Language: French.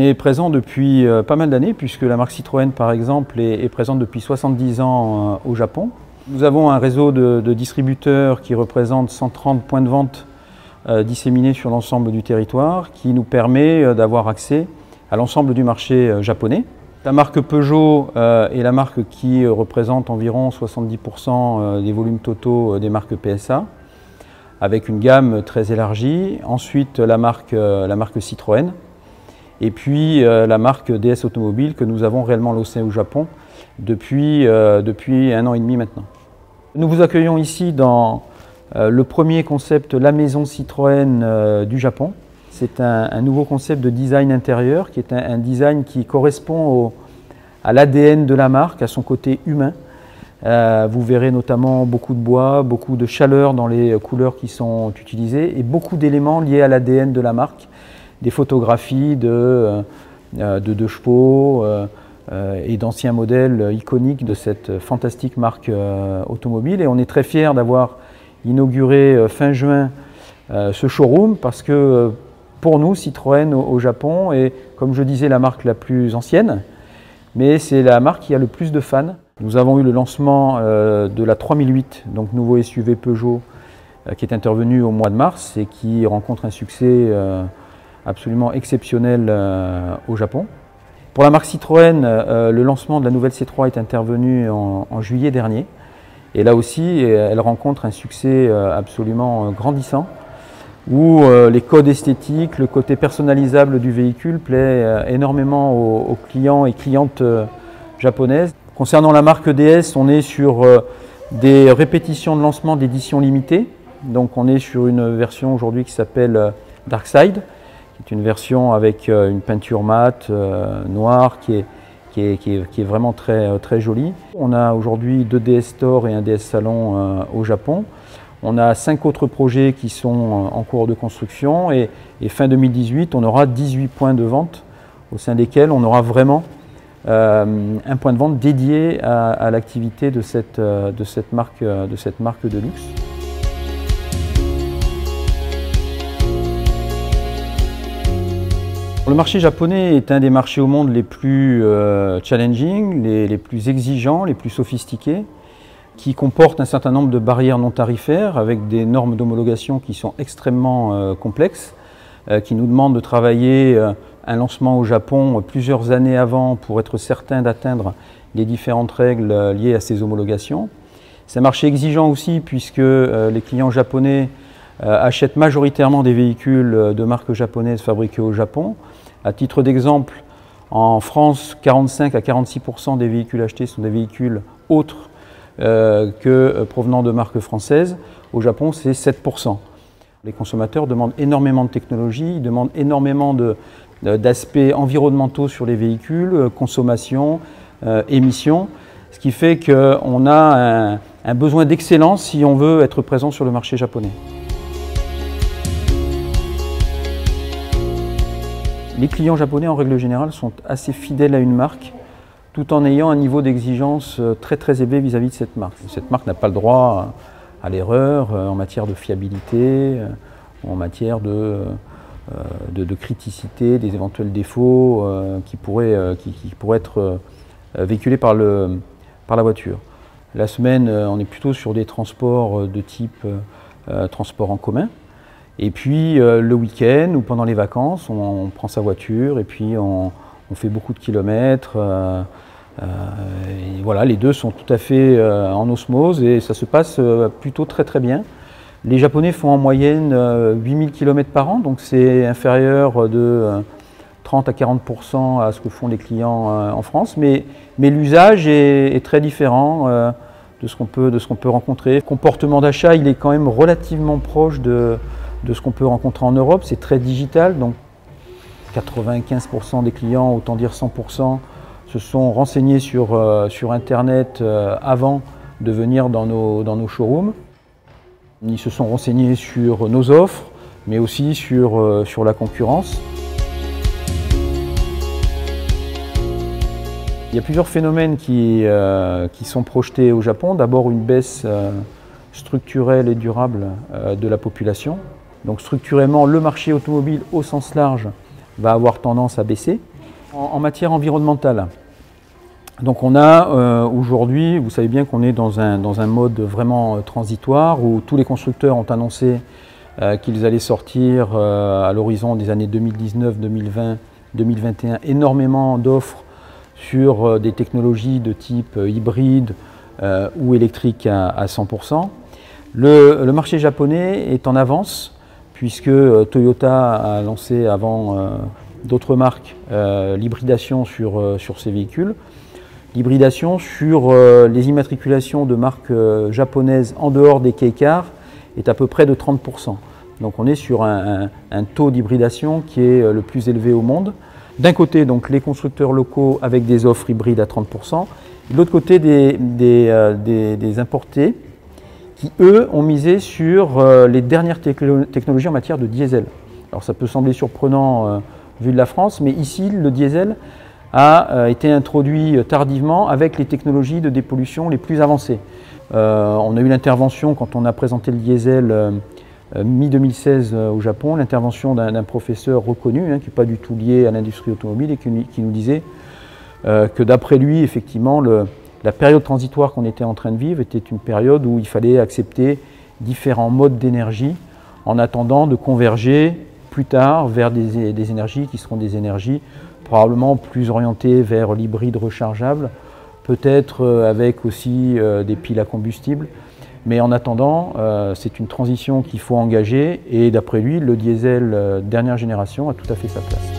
est présent depuis pas mal d'années, puisque la marque Citroën, par exemple, est présente depuis 70 ans au Japon. Nous avons un réseau de distributeurs qui représente 130 points de vente disséminés sur l'ensemble du territoire, qui nous permet d'avoir accès à l'ensemble du marché japonais. La marque Peugeot est la marque qui représente environ 70% des volumes totaux des marques PSA, avec une gamme très élargie. Ensuite, la marque Citroën. Et puis la marque DS Automobile que nous avons réellement lancée au Japon depuis 1 an et demi maintenant. Nous vous accueillons ici dans le premier concept La Maison Citroën du Japon. C'est un nouveau concept de design intérieur qui est un design qui correspond à l'ADN de la marque, à son côté humain. Vous verrez notamment beaucoup de bois, beaucoup de chaleur dans les couleurs qui sont utilisées et beaucoup d'éléments liés à l'ADN de la marque. Des photographies de chevaux et d'anciens modèles iconiques de cette fantastique marque automobile. Et on est très fiers d'avoir inauguré fin juin ce showroom parce que pour nous, Citroën au Japon est, comme je disais, la marque la plus ancienne, mais c'est la marque qui a le plus de fans. Nous avons eu le lancement de la 3008, donc nouveau SUV Peugeot, qui est intervenu au mois de mars et qui rencontre un succès absolument exceptionnel au Japon. Pour la marque Citroën, le lancement de la nouvelle C3 est intervenu en juillet dernier. Et là aussi, elle rencontre un succès absolument grandissant, où les codes esthétiques, le côté personnalisable du véhicule plaît énormément aux clients et clientes japonaises. Concernant la marque DS, on est sur des répétitions de lancement d'éditions limitées. Donc on est sur une version aujourd'hui qui s'appelle Darkside, qui est une version avec une peinture mate noire qui est vraiment très jolie. On a aujourd'hui 2 DS Store et un DS Salon au Japon. On a 5 autres projets qui sont en cours de construction et fin 2018, on aura 18 points de vente au sein desquels on aura vraiment un point de vente dédié à l'activité de cette marque de luxe. Le marché japonais est un des marchés au monde les plus challenging, les plus exigeants, les plus sophistiqués, qui comporte un certain nombre de barrières non tarifaires avec des normes d'homologation qui sont extrêmement complexes, qui nous demandent de travailler un lancement au Japon plusieurs années avant pour être certain d'atteindre les différentes règles liées à ces homologations. C'est un marché exigeant aussi puisque les clients japonais achètent majoritairement des véhicules de marque japonaise fabriqués au Japon. À titre d'exemple, en France, 45 à 46% des véhicules achetés sont des véhicules autres que provenant de marques françaises. Au Japon, c'est 7%. Les consommateurs demandent énormément de technologie, ils demandent énormément d'aspects environnementaux sur les véhicules, consommation, émissions, ce qui fait qu'on a un besoin d'excellence si on veut être présent sur le marché japonais. Les clients japonais, en règle générale, sont assez fidèles à une marque, tout en ayant un niveau d'exigence très élevé vis-à-vis de cette marque. Cette marque n'a pas le droit à l'erreur en matière de fiabilité, en matière de criticité, des éventuels défauts qui pourraient être véhiculés par la voiture. La semaine, on est plutôt sur des transports de type transport en commun. Et puis le week-end ou pendant les vacances, on prend sa voiture et puis on fait beaucoup de kilomètres. Et voilà, les deux sont tout à fait en osmose et ça se passe plutôt très bien. Les Japonais font en moyenne 8000 km par an, donc c'est inférieur de 30 à 40% à ce que font les clients en France, mais l'usage est très différent de ce qu'on peut rencontrer. Le comportement d'achat, il est quand même relativement proche de ce qu'on peut rencontrer en Europe. C'est très digital, donc 95% des clients, autant dire 100%, se sont renseignés sur Internet avant de venir dans nos showrooms. Ils se sont renseignés sur nos offres, mais aussi sur la concurrence. Il y a plusieurs phénomènes qui sont projetés au Japon. D'abord, une baisse structurelle et durable de la population. Donc structurellement, le marché automobile au sens large va avoir tendance à baisser. En matière environnementale, donc on a aujourd'hui, vous savez bien qu'on est dans un mode vraiment transitoire où tous les constructeurs ont annoncé qu'ils allaient sortir à l'horizon des années 2019, 2020, 2021 énormément d'offres sur des technologies de type hybride ou électrique à 100%. Le marché japonais est en avance puisque Toyota a lancé avant d'autres marques l'hybridation sur ses véhicules. L'hybridation sur les immatriculations de marques japonaises en dehors des kei cars est à peu près de 30%. Donc on est sur un taux d'hybridation qui est le plus élevé au monde. D'un côté, donc, les constructeurs locaux avec des offres hybrides à 30%, de l'autre côté, des importés qui, eux, ont misé sur les dernières technologies en matière de diesel. Alors ça peut sembler surprenant vu de la France, mais ici, le diesel a été introduit tardivement avec les technologies de dépollution les plus avancées. On a eu l'intervention, quand on a présenté le diesel mi-2016 au Japon, l'intervention d'un professeur reconnu, qui n'est pas du tout lié à l'industrie automobile et qui nous disait que d'après lui, effectivement, la période transitoire qu'on était en train de vivre était une période où il fallait accepter différents modes d'énergie en attendant de converger plus tard vers des énergies qui seront des énergies probablement plus orientées vers l'hybride rechargeable, peut-être avec aussi des piles à combustible. Mais en attendant, c'est une transition qu'il faut engager et d'après lui, le diesel dernière génération a tout à fait sa place.